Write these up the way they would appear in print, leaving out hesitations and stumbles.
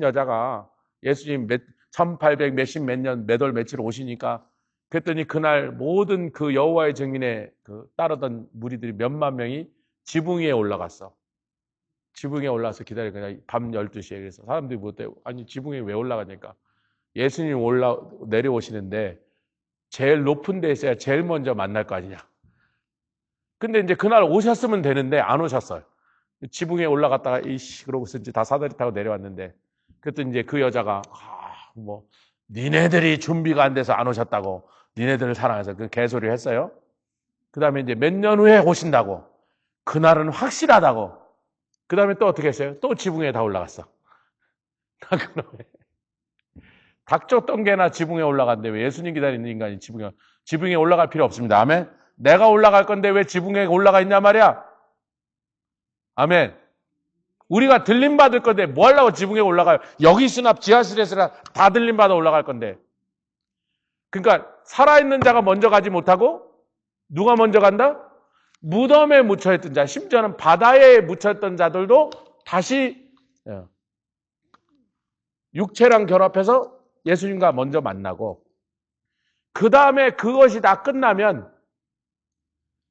여자가 예수님 1800 몇십 몇 년 몇 월 며칠 오시니까 그랬더니 그날 모든 그 여호와의 증인에 그 따르던 무리들이 몇만 명이 지붕 위에 올라갔어. 지붕 위에 올라가서 기다리니까 밤 12시에 그래서 사람들이 뭐 아니 지붕에 왜 올라가니까 예수님 내려오시는데 제일 높은 데 있어야 제일 먼저 만날 거 아니냐. 근데 이제 그날 오셨으면 되는데 안 오셨어요. 지붕에 올라갔다가 이씨 그러고서 이제 다 사다리 타고 내려왔는데 그랬더니 이제 그 여자가 뭐 니네들이 준비가 안 돼서 안 오셨다고 니네들을 사랑해서 그 개소리를 했어요. 그 다음에 이제 몇 년 후에 오신다고 그날은 확실하다고 그 다음에 또 어떻게 했어요? 또 지붕에 다 올라갔어. 닭쫓던 개나 지붕에 올라갔는데 왜 예수님 기다리는 인간이 지붕에 올라갈 필요 없습니다. 아멘. 내가 올라갈 건데 왜 지붕에 올라가 있냐 말이야. 아멘. 우리가 들림받을 건데 뭐 하려고 지붕에 올라가요? 여기 있으나 지하실에서나 다 들림받아 올라갈 건데. 그러니까 살아있는 자가 먼저 가지 못하고 누가 먼저 간다? 무덤에 묻혀있던 자, 심지어는 바다에 묻혀있던 자들도 다시 육체랑 결합해서 예수님과 먼저 만나고 그 다음에 그것이 다 끝나면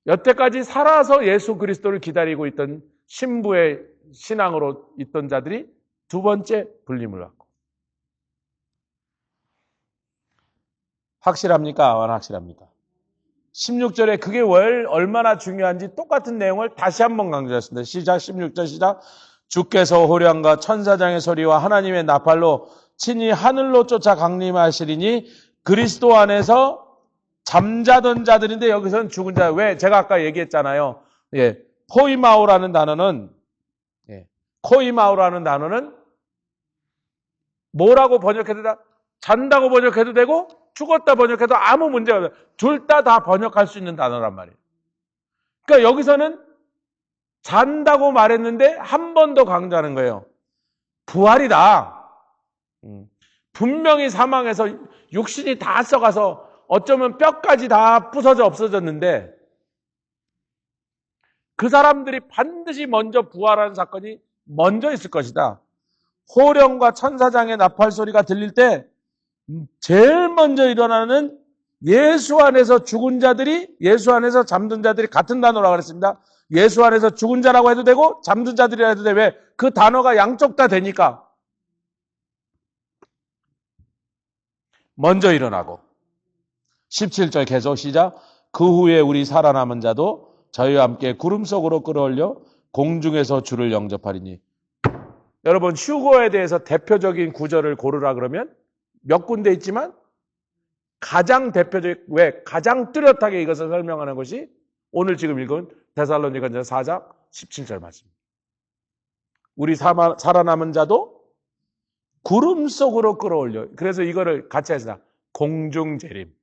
여태까지 살아서 예수 그리스도를 기다리고 있던 신부의 신앙으로 있던 자들이 두 번째 불림을 받고. 확실합니까? 안 확실합니까? 16절에 그게 얼마나 중요한지 똑같은 내용을 다시 한번 강조했습니다. 시작 16절 시작. 주께서 호령과 천사장의 소리와 하나님의 나팔로 친히 하늘로 쫓아 강림하시리니 그리스도 안에서 잠자던 자들인데 여기서는 죽은 자. 왜? 제가 아까 얘기했잖아요. 코이마오라는 단어는 뭐라고 번역해도 잔다고 번역해도 되고 죽었다 번역해도 아무 문제가 없어요. 둘 다 번역할 수 있는 단어란 말이에요. 그러니까 여기서는 잔다고 말했는데 한 번 더 강조하는 거예요. 부활이다. 분명히 사망해서 육신이 다 썩어서 어쩌면 뼈까지 다 부서져 없어졌는데 그 사람들이 반드시 먼저 부활하는 사건이 먼저 있을 것이다. 호령과 천사장의 나팔 소리가 들릴 때 제일 먼저 일어나는 예수 안에서 죽은 자들이 예수 안에서 잠든 자들이 같은 단어라고 그랬습니다. 예수 안에서 죽은 자라고 해도 되고 잠든 자들이라 해도 돼. 왜? 그 단어가 양쪽 다 되니까. 먼저 일어나고 17절 계속 시작. 그 후에 우리 살아남은 자도 저희와 함께 구름 속으로 끌어올려 공중에서 주를 영접하리니. 여러분 휴거에 대해서 대표적인 구절을 고르라 그러면 몇 군데 있지만 가장 대표적 왜 가장 뚜렷하게 이것을 설명하는 것이 오늘 지금 읽은 데살로니가서 4장 17절 말씀입니다. 우리 살아남은 자도 구름 속으로 끌어올려. 그래서 이거를 같이 하시다. 공중재림.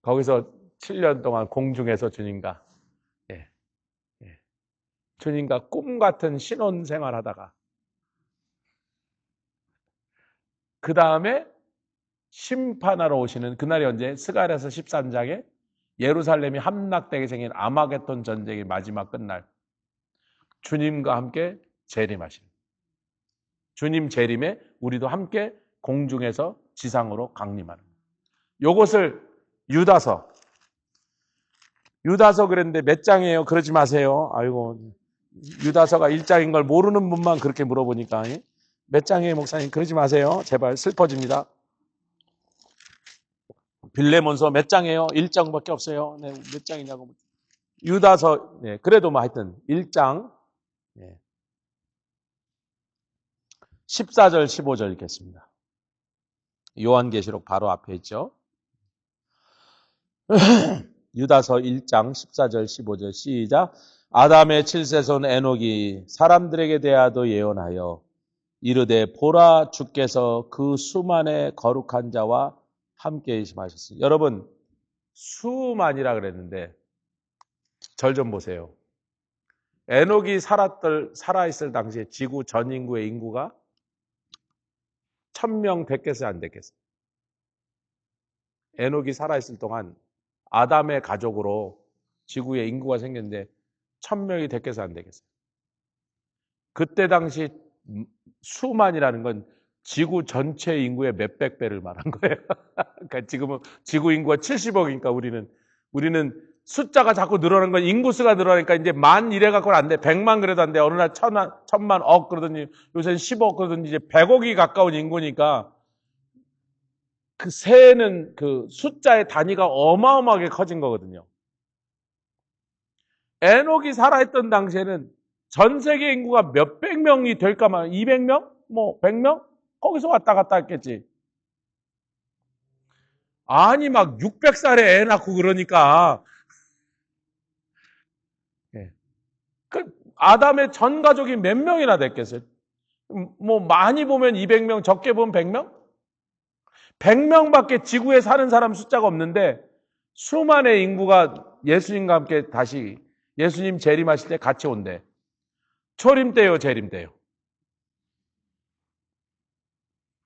거기서 7년 동안 공중에서 주님과 주님과 꿈 같은 신혼생활 하다가 그 다음에 심판하러 오시는 그날이 언제? 스가랴서 13장에 예루살렘이 함락되게 생긴 아마겟돈 전쟁의 마지막 끝날 주님과 함께 재림하시는 주님 재림에 우리도 함께 공중에서 지상으로 강림하는 요것을 유다서 그랬는데 몇 장이에요? 그러지 마세요. 아이고 유다서가 1장인 걸 모르는 분만 그렇게 물어보니까 몇 장이에요 목사님? 그러지 마세요. 제발 슬퍼집니다. 빌레몬서 몇 장이에요? 1장밖에 없어요. 네, 몇 장이냐고. 유다서 그래도 뭐 하여튼 1장 14절 15절 읽겠습니다. 요한계시록 바로 앞에 있죠. 유다서 1장 14절 15절 시작. 아담의 7세손 에녹이 사람들에게 대하여 예언하여 이르되 보라 주께서 그 수만의 거룩한 자와 함께 계심하셨으니. 여러분 수만이라 그랬는데 절 좀 보세요. 에녹이 살아있을 당시에 지구 전 인구의 인구가 1000명 됐겠어요? 안 됐겠어요? 에녹이 살아있을 동안 아담의 가족으로 지구에 인구가 생겼는데 1000명이 됐겠어요? 안 되겠어요? 그때 당시 수만이라는 건 지구 전체 인구의 몇백 배를 말한 거예요. 그러니까 지금은 지구 인구가 70억이니까 우리는 숫자가 자꾸 늘어나는 건 인구수가 늘어나니까 이제 만 이래 갖고는 안 돼. 100만 그래도 안 돼. 어느 날 천만, 억 그러더니 요새는 10억 그러더니 이제 100억이 가까운 인구니까 그 새는 그 숫자의 단위가 어마어마하게 커진 거거든요. 에녹이 살아있던 당시에는 전 세계 인구가 몇백 명이 될까만 200명? 뭐 100명? 거기서 왔다 갔다 했겠지. 아니 막 600살에 애 낳고 그러니까 그 아담의 전 가족이 몇 명이나 됐겠어요? 뭐 많이 보면 200명, 적게 보면 100명? 100명밖에 지구에 사는 사람 숫자가 없는데 수만의 인구가 예수님과 함께 다시 예수님 재림하실 때 같이 온대. 초림 때요, 재림 때요?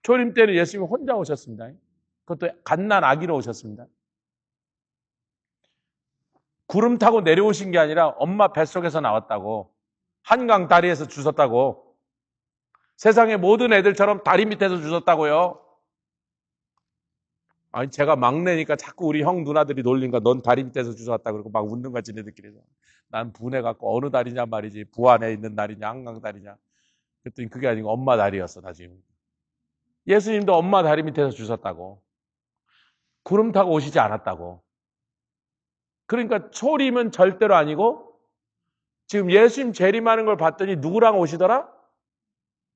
초림 때는 예수님이 혼자 오셨습니다. 그것도 갓난 아기로 오셨습니다. 구름 타고 내려오신 게 아니라 엄마 뱃속에서 나왔다고. 한강 다리에서 주셨다고. 세상의 모든 애들처럼 다리 밑에서 주셨다고요. 아니 제가 막내니까 자꾸 우리 형 누나들이 놀린가 넌 다리 밑에서 주워왔다 그러고 막 웃는 거지 지네들끼리. 난 분해갖고 어느 다리냐 말이지. 부안에 있는 다리냐 한강 다리냐. 그랬더니 그게 아니고 엄마 다리였어 나중에. 예수님도 엄마 다리 밑에서 주셨다고. 구름 타고 오시지 않았다고. 그러니까 초림은 절대로 아니고 지금 예수님 재림하는 걸 봤더니 누구랑 오시더라?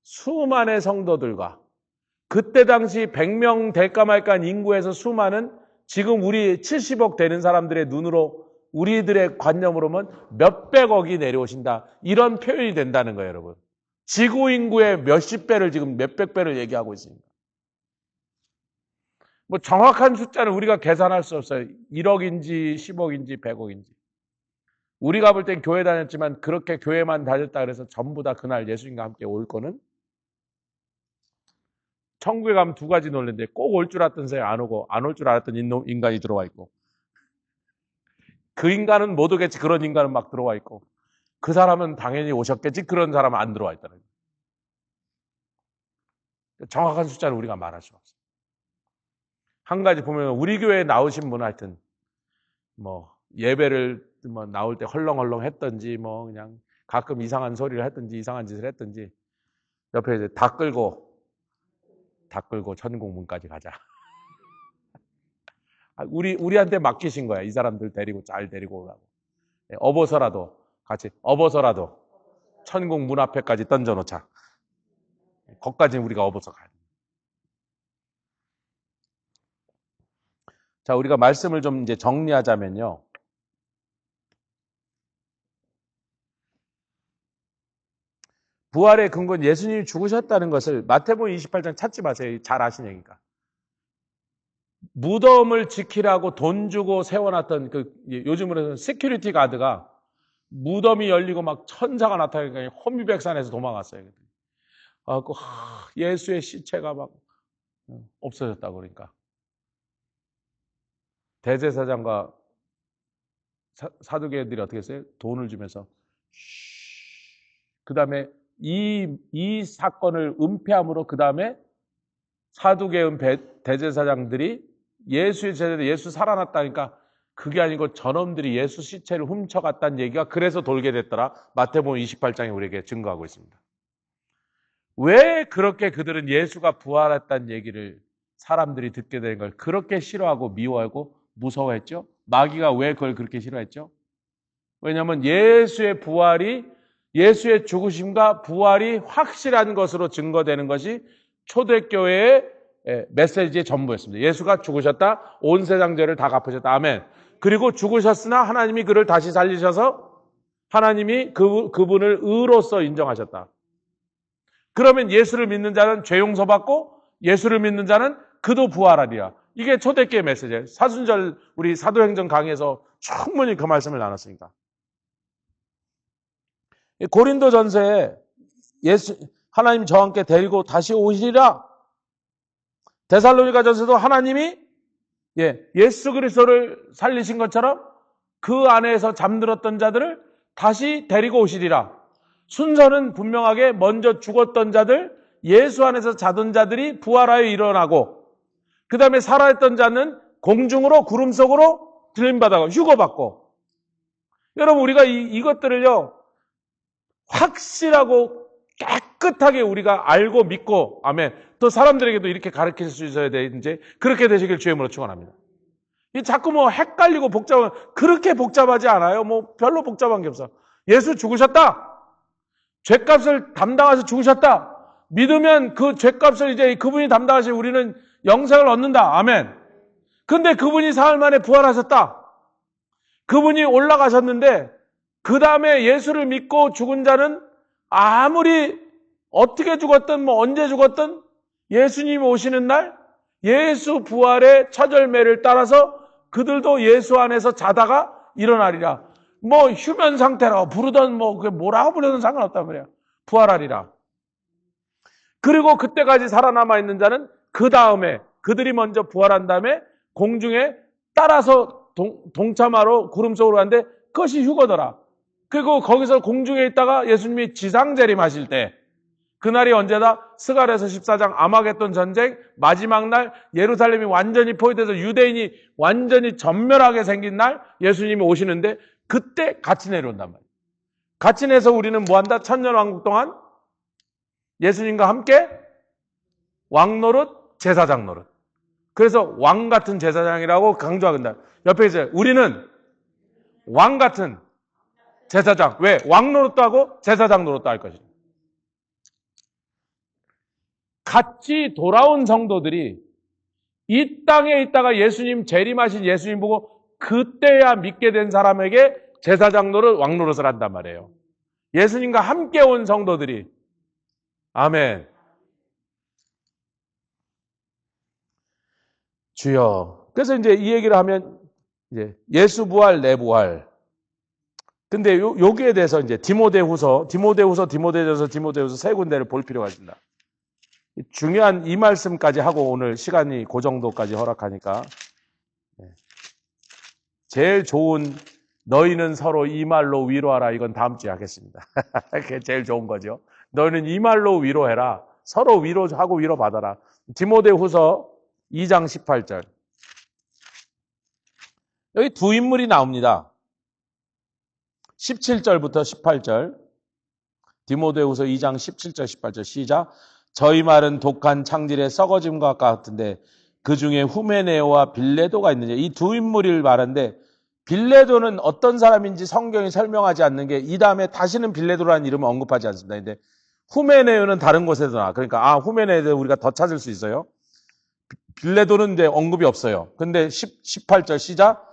수만의 성도들과 그때 당시 100명 될까 말까 한 인구에서 수많은 지금 우리 70억 되는 사람들의 눈으로 우리들의 관념으로는 몇백억이 내려오신다. 이런 표현이 된다는 거예요, 여러분. 지구 인구의 몇십 배를 지금 몇백 배를 얘기하고 있습니다. 뭐 정확한 숫자는 우리가 계산할 수 없어요. 1억인지 10억인지 100억인지. 우리가 볼 땐 교회 다녔지만 그렇게 교회만 다녔다 그래서 전부 다 그날 예수님과 함께 올 거는 천국에 가면 두 가지 놀랜데 꼭 올 줄 알았던 사람이 안 오고 안 올 줄 알았던 인간이 들어와 있고 그 인간은 못 오겠지 그런 인간은 막 들어와 있고 그 사람은 당연히 오셨겠지 그런 사람은 안 들어와 있다는 거예요. 정확한 숫자를 우리가 말할 수 없어요. 한 가지 보면 우리 교회에 나오신 분 하여튼 뭐 예배를 뭐 나올 때 헐렁헐렁 했던지 뭐 그냥 가끔 이상한 소리를 했던지 이상한 짓을 했던지 옆에 이제 다 끌고 천국문까지 가자. 우리한테 맡기신 거야. 이 사람들 데리고 잘 데리고 오라고. 업어서라도 천국 문 앞에까지 던져놓자. 거기까지는 우리가 업어서 가야 돼. 자, 우리가 말씀을 좀 이제 정리하자면요. 부활의 근거는 예수님이 죽으셨다는 것을 마태복음 28장 찾지 마세요. 잘 아시는 얘기니까. 무덤을 지키라고 돈 주고 세워놨던 요즘으로 해서 시큐리티 가드가 무덤이 열리고 막 천사가 나타나니까 혼미백산에서 도망갔어요. 예수의 시체가 막 없어졌다고 그러니까. 대제사장과 사두개들이 어떻게 했어요? 돈을 주면서 그 다음에 이 사건을 은폐함으로 그 다음에 사두개의 대제사장들이 예수의 제자들 예수 살아났다니까 그게 아니고 저놈들이 예수 시체를 훔쳐갔다는 얘기가 그래서 돌게 됐더라. 마태복음 28장에 우리에게 증거하고 있습니다. 왜 그렇게 그들은 예수가 부활했다는 얘기를 사람들이 듣게 된 걸 그렇게 싫어하고 미워하고 무서워했죠? 마귀가 왜 그걸 그렇게 싫어했죠? 왜냐하면 예수의 부활이 예수의 죽으심과 부활이 확실한 것으로 증거되는 것이 초대교회의 메시지의 전부였습니다. 예수가 죽으셨다. 온 세상 죄를 다 갚으셨다. 아멘. 그리고 죽으셨으나 하나님이 그를 다시 살리셔서 하나님이 그분을 의로서 인정하셨다. 그러면 예수를 믿는 자는 죄 용서받고 예수를 믿는 자는 그도 부활하리라. 이게 초대교회 메시지예요. 사순절 우리 사도행전 강의에서 충분히 그 말씀을 나눴으니까. 고린도전서에 하나님 저와 함께 데리고 다시 오시리라. 데살로니가전서도 하나님이 예수 그리스도를 살리신 것처럼 그 안에서 잠들었던 자들을 다시 데리고 오시리라. 순서는 분명하게 먼저 죽었던 자들, 예수 안에서 자던 자들이 부활하여 일어나고, 그 다음에 살아있던 자는 공중으로 구름 속으로 들림받아가 휴거받고. 여러분, 우리가 이것들을요 확실하고 깨끗하게 우리가 알고 믿고, 아멘, 또 사람들에게도 이렇게 가르칠 수 있어야 돼. 이제 그렇게 되시길 주의 이름으로 축원합니다. 이 자꾸 뭐 헷갈리고 복잡한, 그렇게 복잡하지 않아요. 뭐 별로 복잡한 게 없어. 예수 죽으셨다. 죄값을 담당하셔서 죽으셨다. 믿으면 그 죄값을 이제 그분이 담당하시고 우리는 영생을 얻는다. 아멘. 근데 그분이 사흘 만에 부활하셨다. 그분이 올라가셨는데 그 다음에 예수를 믿고 죽은 자는 아무리 어떻게 죽었든 뭐 언제 죽었든 예수님이 오시는 날 예수 부활의 첫 열매를 따라서 그들도 예수 안에서 자다가 일어나리라. 뭐 휴면 상태라고 부르던 뭐 그게 뭐라고 부르든 상관없단 말이야. 부활하리라. 그리고 그때까지 살아남아 있는 자는 그 다음에 그들이 먼저 부활한 다음에 공중에 따라서 동참하러 구름 속으로 가는데 그것이 휴거더라. 그리고 거기서 공중에 있다가 예수님이 지상재림하실 때 그날이 언제다? 스가랴서 14장 아마겟돈 전쟁 마지막 날 예루살렘이 완전히 포위돼서 유대인이 완전히 전멸하게 생긴 날 예수님이 오시는데 그때 같이 내려온단 말이에요. 같이 내서 우리는 뭐한다? 천년왕국 동안 예수님과 함께 왕노릇, 제사장 노릇. 그래서 왕 같은 제사장이라고 강조하긴다. 옆에 있어요. 우리는 왕 같은 제사장. 왜? 왕 노릇도 하고 제사장 노릇도 할 것이다. 같이 돌아온 성도들이 이 땅에 있다가 예수님 재림하신 예수님 보고 그때야 믿게 된 사람에게 제사장 노릇, 왕 노릇을 한단 말이에요. 예수님과 함께 온 성도들이. 아멘. 주여. 그래서 이제 이 얘기를 하면 이제 예수 부활, 내 부활. 근데 여기에 대해서 이제 디모데후서 세 군데를 볼 필요가 있습니다. 중요한 이 말씀까지 하고 오늘 시간이 그 정도까지 허락하니까 제일 좋은 너희는 서로 이 말로 위로하라. 이건 다음 주에 하겠습니다. 그게 제일 좋은 거죠. 너희는 이 말로 위로해라. 서로 위로하고 위로받아라. 디모데후서 2장 18절. 여기 두 인물이 나옵니다. 17절부터 18절. 디모데후서 2장 17절 18절 시작. 저희 말은 독한 창질의 썩어짐과 같은데 그 중에 후메네오와 빌레도가 있느냐. 이 두 인물을 말하는데 빌레도는 어떤 사람인지 성경이 설명하지 않는 게 이 다음에 다시는 빌레도라는 이름을 언급하지 않습니다. 근데 후메네오는 다른 곳에서 나와. 그러니까 후메네오를 우리가 더 찾을 수 있어요. 빌레도는 이제 언급이 없어요. 근데 18절 시작.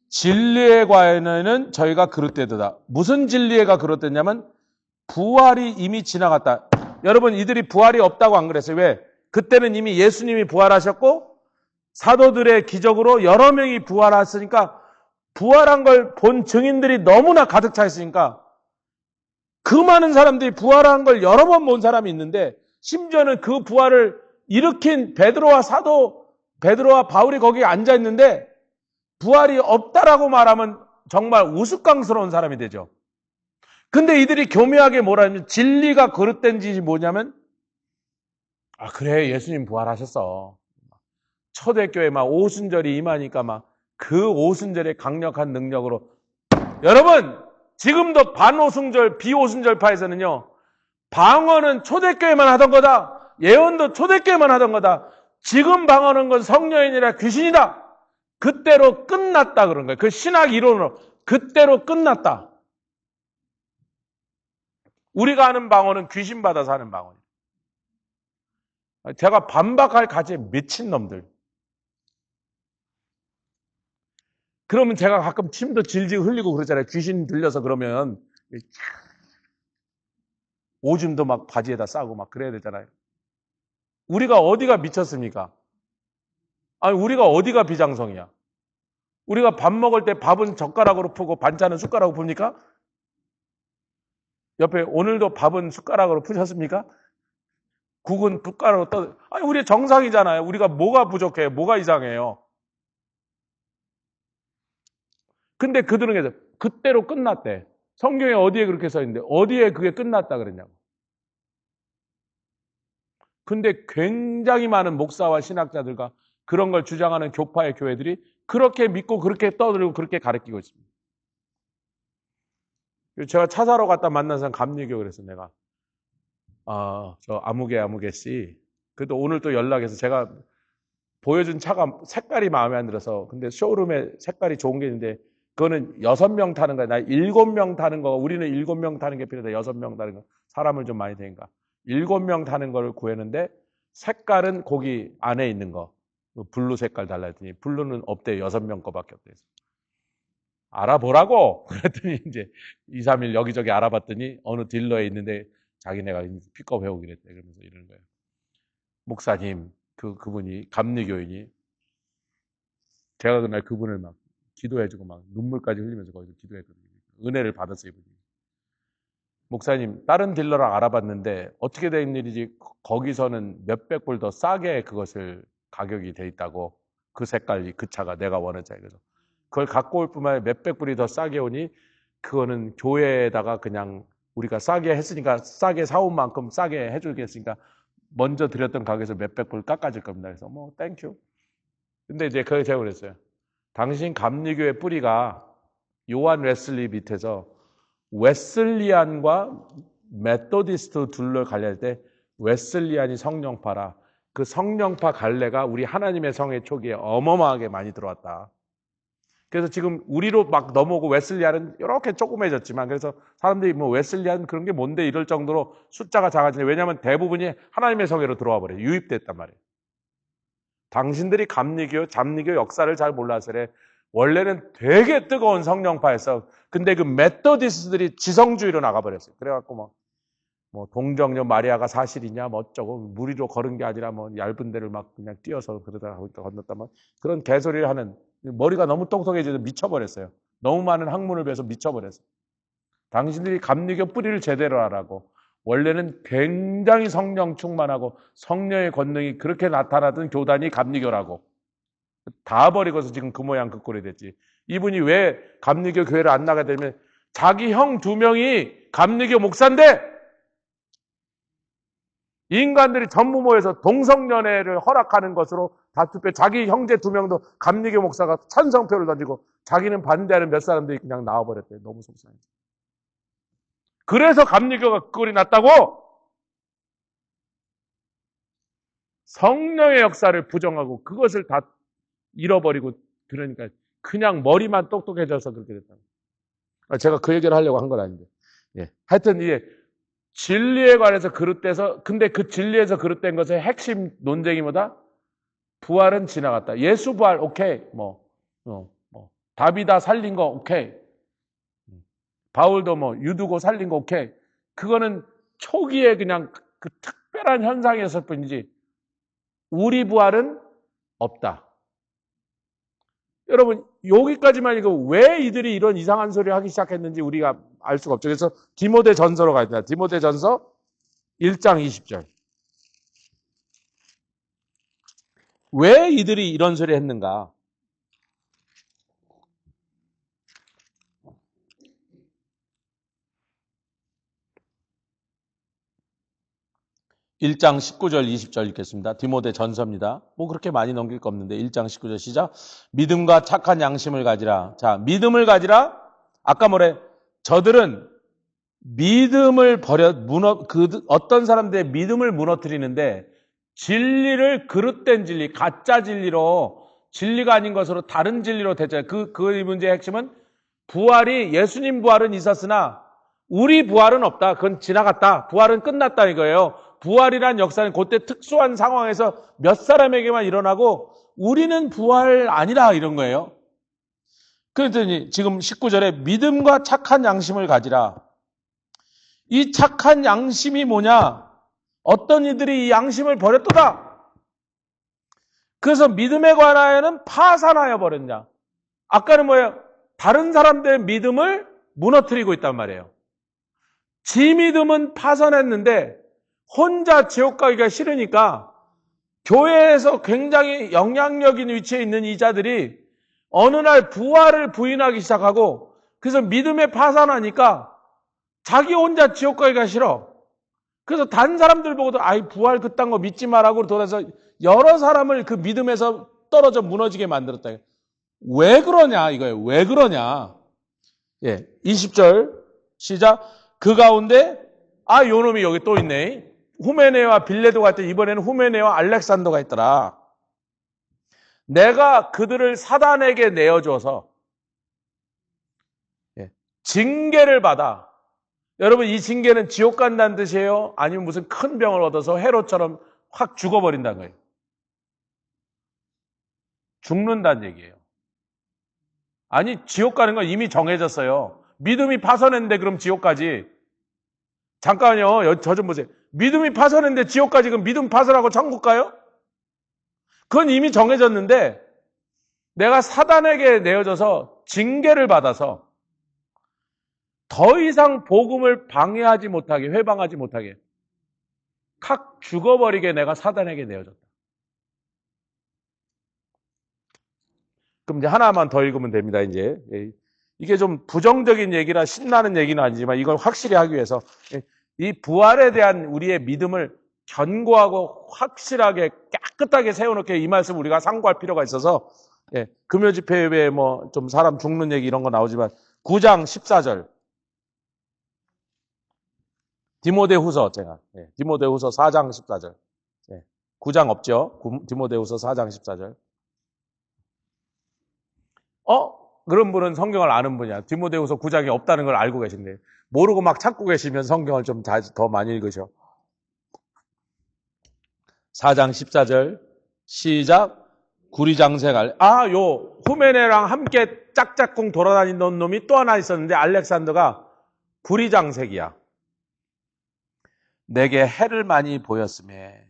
진리에 관해는 저희가 그릇되도다. 무슨 진리가 그릇됐냐면 부활이 이미 지나갔다. 여러분 이들이 부활이 없다고 안 그랬어요. 왜? 그때는 이미 예수님이 부활하셨고 사도들의 기적으로 여러 명이 부활했으니까 부활한 걸 본 증인들이 너무나 가득 차 있으니까 그 많은 사람들이 부활한 걸 여러 번 본 사람이 있는데 심지어는 그 부활을 일으킨 베드로와 바울이 거기에 앉아 있는데 부활이 없다라고 말하면 정말 우스꽝스러운 사람이 되죠. 근데 이들이 교묘하게 뭐라 하면 진리가 그릇된 짓이 뭐냐면 그래 예수님 부활하셨어. 초대교회 막 오순절이 임하니까 막 그 오순절의 강력한 능력으로 여러분 지금도 반오순절 비오순절파에서는요 방언은 초대교회만 하던 거다. 예언도 초대교회만 하던 거다. 지금 방언은 건 성령이 아니라 귀신이다. 그때로 끝났다 그런 거예요. 그 신학 이론으로 그때로 끝났다. 우리가 하는 방언은 귀신 받아서 하는 방언이에요. 제가 반박할 가지에 미친 놈들. 그러면 제가 가끔 침도 질질 흘리고 그러잖아요. 귀신 들려서 그러면 오줌도 막 바지에다 싸고 막 그래야 되잖아요. 우리가 어디가 미쳤습니까? 아니 우리가 어디가 비장성이야? 우리가 밥 먹을 때 밥은 젓가락으로 푸고 반찬은 숟가락으로 풉니까? 옆에 오늘도 밥은 숟가락으로 푸셨습니까? 국은 숟가락으로 떠. 아니 우리 정상이잖아요. 우리가 뭐가 부족해요? 뭐가 이상해요? 근데 그들은 그때로 끝났대. 성경에 어디에 그렇게 써 있는데 어디에 그게 끝났다 그랬냐고. 근데 굉장히 많은 목사와 신학자들과 그런 걸 주장하는 교파의 교회들이 그렇게 믿고 그렇게 떠들고 그렇게 가르치고 있습니다. 제가 찾아러 갔다 만난 사람 감리교 그래서 내가 저 아무개 씨 그래도 오늘 또 연락해서 제가 보여준 차가 색깔이 마음에 안 들어서 근데 쇼룸에 색깔이 좋은 게 있는데 그거는 6명 타는 거야. 나 7명 타는 거 우리는 7명 타는 게 필요하다. 6명 타는 거 사람을 좀 많이 되니까 7명 타는 거를 구했는데 색깔은 거기 안에 있는 거 블루 색깔 달라 했더니 블루는 없대요. 6명 거밖에 없대요. 알아보라고 그랬더니 이제 2, 3일 여기저기 알아봤더니 어느 딜러에 있는데 자기네가 픽업 해오기로 했대. 그러면서 이러는 거예요. 목사님 그분이 감리교인이 제가 그날 그분을 막 기도해주고 막 눈물까지 흘리면서 거기서 기도했거든요. 은혜를 받았어요. 이분이. 목사님 다른 딜러랑 알아봤는데 어떻게 된 일이지 거기서는 몇백 불 더 싸게 그것을 가격이 돼 있다고 그 색깔이 그 차가 내가 원하는 차에 그래서 그걸 갖고 올 뿐만 아니라 몇백 불이 더 싸게 오니 그거는 교회에다가 그냥 우리가 싸게 했으니까 싸게 사온 만큼 싸게 해주겠으니까 먼저 드렸던 가격에서 몇백 불 깎아줄 겁니다. 그래서 뭐 땡큐. 근데 이제 그걸 제가 그랬어요. 당신 감리교의 뿌리가 요한 웨슬리 밑에서 웨슬리안과 메토디스트 둘로 갈릴 때 웨슬리안이 성령파라. 그 성령파 갈래가 우리 하나님의 성의 초기에 어마어마하게 많이 들어왔다. 그래서 지금 우리로 막 넘어오고 웨슬리안은 이렇게 조그매졌지만 그래서 사람들이 뭐 웨슬리안 그런 게 뭔데 이럴 정도로 숫자가 작아지네. 왜냐하면 대부분이 하나님의 성회로 들어와 버려요. 유입됐단 말이에요. 당신들이 감리교, 잠리교 역사를 잘 몰라서 그래. 원래는 되게 뜨거운 성령파였어. 근데 그 메토디스트들이 지성주의로 나가버렸어요. 그래갖고 뭐 동정녀 마리아가 사실이냐, 뭐 어쩌고, 물 위로 걸은 게 아니라 뭐 얇은 데를 막 그냥 뛰어서 그러다가 건넜단 말 그런 개소리를 하는, 머리가 너무 똑똑해져서 미쳐버렸어요. 너무 많은 학문을 배워서 미쳐버렸어요. 당신들이 감리교 뿌리를 제대로 하라고. 원래는 굉장히 성령 충만하고 성령의 권능이 그렇게 나타나던 교단이 감리교라고. 다 버리고서 지금 그 모양 그 꼴이 됐지. 이분이 왜 감리교 교회를 안 나가게 되면 자기 형 2명이 감리교 목사인데 인간들이 전부 모여서 동성연애를 허락하는 것으로 다투며 자기 형제 2명도 감리교 목사가 찬성표를 던지고 자기는 반대하는 몇 사람들이 그냥 나와버렸대요. 너무 속상해. 그래서 감리교가 그 꼴이 났다고. 성령의 역사를 부정하고 그것을 다 잃어버리고 그러니까 그냥 머리만 똑똑해져서 그렇게 됐다. 제가 그 얘기를 하려고 한 건 아닌데. 예. 하여튼 이게 진리에 관해서 그릇돼서 근데 그 진리에서 그릇된 것의 핵심 논쟁이 뭐다? 부활은 지나갔다. 예수 부활 오케이. 다비다 살린 거 오케이. 바울도 유두고 살린 거 오케이. 그거는 초기에 그냥 그 특별한 현상이었을 뿐이지 우리 부활은 없다. 여러분 여기까지만 읽고 왜 이들이 이런 이상한 소리를 하기 시작했는지 우리가 알 수가 없죠. 그래서 디모데전서로 가야 됩니다. 디모데전서 1장 20절. 왜 이들이 이런 소리 했는가? 1장 19절 20절 읽겠습니다. 디모데 전서입니다. 그렇게 많이 넘길 거 없는데 1장 19절 시작. 믿음과 착한 양심을 가지라. 자, 믿음을 가지라. 아까 뭐래? 저들은 믿음을 어떤 사람들의 믿음을 무너뜨리는데 진리를 그릇된 진리, 가짜 진리로 진리가 아닌 것으로 다른 진리로 대체 그 문제의 핵심은 부활이 예수님 부활은 있었으나 우리 부활은 없다. 그건 지나갔다. 부활은 끝났다 이거예요. 부활이란 역사는 그때 특수한 상황에서 몇 사람에게만 일어나고 우리는 부활 아니라 이런 거예요. 그랬더니 지금 19절에 믿음과 착한 양심을 가지라. 이 착한 양심이 뭐냐? 어떤 이들이 이 양심을 버렸도다. 그래서 믿음에 관하여는 파산하여 버렸냐? 아까는 뭐예요? 다른 사람들의 믿음을 무너뜨리고 있단 말이에요. 지 믿음은 파산했는데 혼자 지옥 가기가 싫으니까 교회에서 굉장히 영향력 있는 위치에 있는 이 자들이 어느 날 부활을 부인하기 시작하고 그래서 믿음에 파산하니까 자기 혼자 지옥 가기가 싫어. 그래서 다른 사람들 보고도 아이 부활 그딴 거 믿지 마라고 돌아서 여러 사람을 그 믿음에서 떨어져 무너지게 만들었다. 왜 그러냐 이거예요. 왜 그러냐. 예, 20절 시작. 그 가운데 요놈이 여기 또 있네. 후메네와 빌레도가 있더니 이번에는 후메네와 알렉산더가 있더라. 내가 그들을 사단에게 내어줘서 징계를 받아. 여러분 이 징계는 지옥 간다는 뜻이에요? 아니면 무슨 큰 병을 얻어서 헤롯처럼 확 죽어버린다는 거예요? 죽는다는 얘기예요. 아니 지옥 가는 건 이미 정해졌어요. 믿음이 파선했는데 그럼 지옥까지. 잠깐만요. 저 좀 보세요. 믿음이 파선했는데 지옥까지 그럼 믿음 파선하고 천국 가요? 그건 이미 정해졌는데 내가 사단에게 내어져서 징계를 받아서 더 이상 복음을 방해하지 못하게, 회방하지 못하게 칵 죽어버리게 내가 사단에게 내어졌다. 그럼 이제 하나만 더 읽으면 됩니다. 이제 이게 좀 부정적인 얘기라 신나는 얘기는 아니지만 이걸 확실히 하기 위해서 이 부활에 대한 우리의 믿음을 견고하고 확실하게 깨끗하게 세워놓게 이 말씀 우리가 상고할 필요가 있어서 금요 집회에 뭐 좀 사람 죽는 얘기 이런 거 나오지만 9장 14절 디모데후서 제가 디모데후서 4장 14절 9장 없죠? 디모데후서 4장 14절 그런 분은 성경을 아는 분이야. 디모데후서 9장이 없다는 걸 알고 계신데 모르고 막 찾고 계시면 성경을 좀 더 많이 읽으셔. 4장 14절 시작. 구리장생알 요 후메네랑 함께 짝짝꿍 돌아다니던 놈이 또 하나 있었는데 알렉산더가 구리장색이야. 내게 해를 많이 보였음에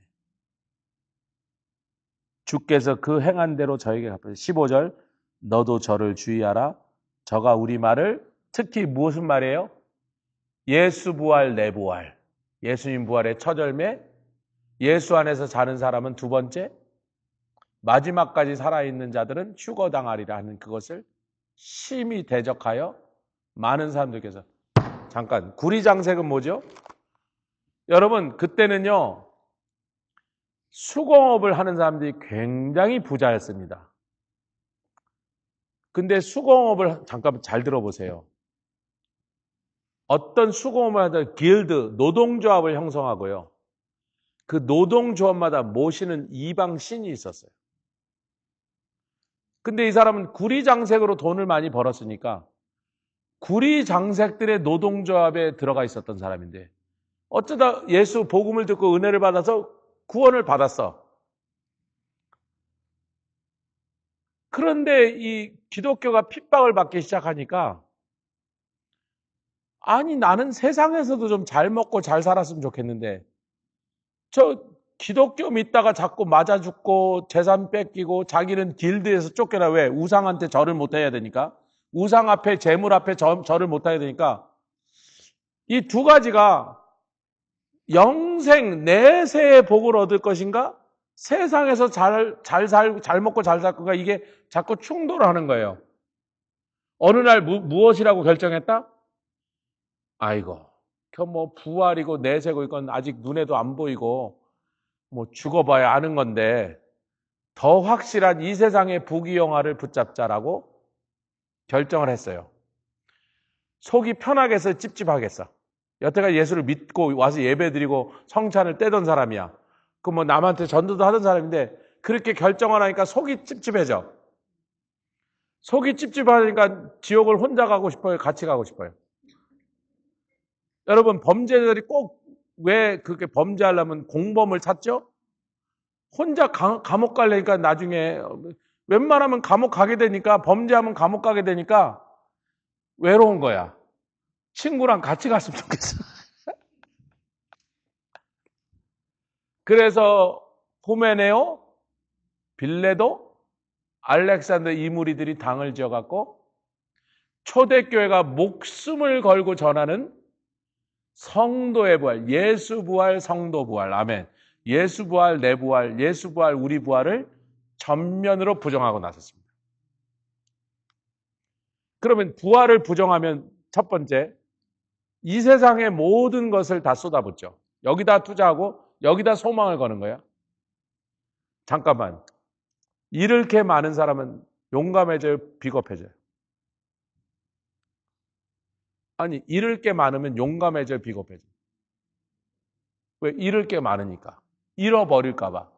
주께서 그 행한 대로 저에게 갚으셨다. 15절 너도 저를 주의하라. 저가 우리 말을 특히 무슨 말이에요? 예수 부활 내 부활. 예수님 부활의 첫 열매. 예수 안에서 사는 사람은 두 번째. 마지막까지 살아있는 자들은 휴거당하리라 하는 그것을 심히 대적하여 많은 사람들께서 잠깐 구리장색은 뭐죠? 여러분 그때는요 수공업을 하는 사람들이 굉장히 부자였습니다. 근데 수공업을 잠깐 잘 들어보세요. 어떤 수공업을 하던 길드, 노동조합을 형성하고요. 그 노동조합마다 모시는 이방 신이 있었어요. 근데 이 사람은 구리장색으로 돈을 많이 벌었으니까 구리장색들의 노동조합에 들어가 있었던 사람인데 어쩌다 예수 복음을 듣고 은혜를 받아서 구원을 받았어. 그런데 이 기독교가 핍박을 받기 시작하니까 아니 나는 세상에서도 좀 잘 먹고 잘 살았으면 좋겠는데 저 기독교 믿다가 자꾸 맞아 죽고 재산 뺏기고 자기는 길드에서 쫓겨나. 왜? 우상한테 절을 못 해야 되니까. 우상 앞에 재물 앞에 절을 못 해야 되니까. 이 두 가지가 영생 내세의 복을 얻을 것인가? 세상에서 잘 먹고 잘 살 건가? 이게 자꾸 충돌을 하는 거예요. 어느 날 무엇이라고 결정했다? 아이고, 뭐 부활이고 내세고 이건 아직 눈에도 안 보이고 뭐 죽어봐야 아는 건데 더 확실한 이 세상의 부귀영화를 붙잡자라고 결정을 했어요. 속이 편하겠어, 찝찝하겠어. 여태까지 예수를 믿고 와서 예배드리고 성찬을 떼던 사람이야. 그 뭐 남한테 전도도 하던 사람인데 그렇게 결정을 하니까 속이 찝찝해져. 속이 찝찝하니까 지옥을 혼자 가고 싶어요? 같이 가고 싶어요? 여러분 범죄자들이 꼭 왜 그렇게 범죄하려면 공범을 찾죠? 혼자 감옥 가려니까 나중에 웬만하면 감옥 가게 되니까 범죄하면 감옥 가게 되니까 외로운 거야. 친구랑 같이 갔으면 좋겠어. 그래서 후메네오, 빌레도, 알렉산더 이 무리들이 당을 지어갖고 초대교회가 목숨을 걸고 전하는 성도의 부활, 예수 부활, 성도 부활, 아멘. 예수 부활, 내 부활, 예수 부활, 우리 부활을 전면으로 부정하고 나섰습니다. 그러면 부활을 부정하면 첫 번째, 이 세상의 모든 것을 다 쏟아붓죠. 여기다 투자하고 여기다 소망을 거는 거야. 잠깐만. 이렇게 많은 사람은 용감해져요, 비겁해져요? 아니, 잃을 게 많으면 용감해져요, 비겁해져요? 왜? 잃을 게 많으니까. 잃어버릴까 봐.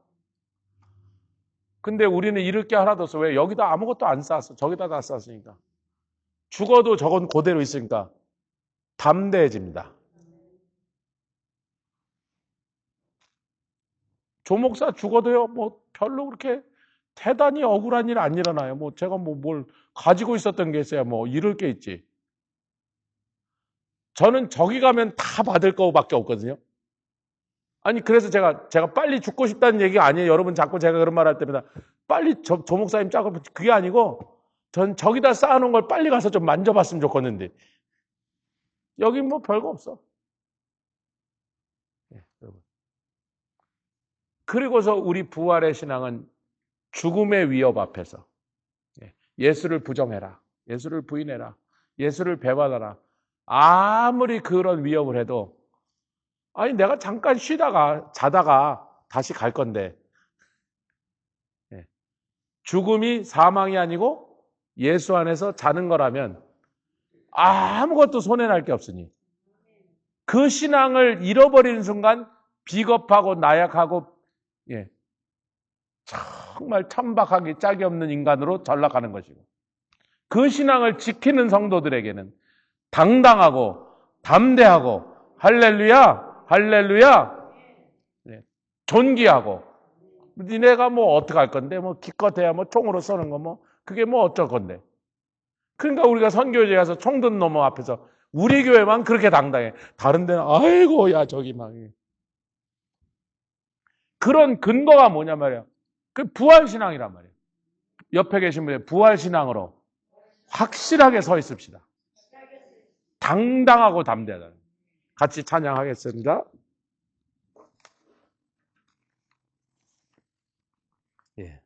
근데 우리는 잃을 게 하나도 없어. 왜? 여기다 아무것도 안 쌓았어. 저기다 다 쌓았으니까. 죽어도 저건 그대로 있으니까 담대해집니다. 조 목사 죽어도요, 뭐 별로 그렇게 대단히 억울한 일 안 일어나요. 뭐 제가 뭐 뭘 가지고 있었던 게 있어야 뭐 잃을 게 있지. 저는 저기 가면 다 받을 거밖에 없거든요. 아니, 그래서 제가 빨리 죽고 싶다는 얘기가 아니에요. 여러분 자꾸 제가 그런 말 할 때마다 빨리 조 목사님 짜고 그게 아니고 전 저기다 쌓아놓은 걸 빨리 가서 좀 만져봤으면 좋겠는데 여기 뭐 별거 없어. 여러분. 그리고서 우리 부활의 신앙은 죽음의 위협 앞에서 예수를 부정해라. 예수를 부인해라. 예수를 배반하라. 아무리 그런 위협을 해도 아니 내가 잠깐 쉬다가 자다가 다시 갈 건데 죽음이 사망이 아니고 예수 안에서 자는 거라면 아무것도 손해날 게 없으니 그 신앙을 잃어버리는 순간 비겁하고 나약하고 정말 천박하기 짝이 없는 인간으로 전락하는 것이고 그 신앙을 지키는 성도들에게는 당당하고 담대하고 할렐루야 할렐루야 존귀하고 니네가 뭐 어떡할 건데 뭐 기껏해야 뭐 총으로 쏘는 거 뭐 그게 뭐 어쩔 건데 그러니까 우리가 선교지에 가서 총 든 놈 앞에서 우리 교회만 그렇게 당당해. 다른 데는 아이고 야 저기 막 그런 근거가 뭐냐 말이야. 그 부활신앙이란 말이에요. 옆에 계신 분의 부활신앙으로 확실하게 서 있읍시다. 당당하고 담대하다. 같이 찬양하겠습니다. 예.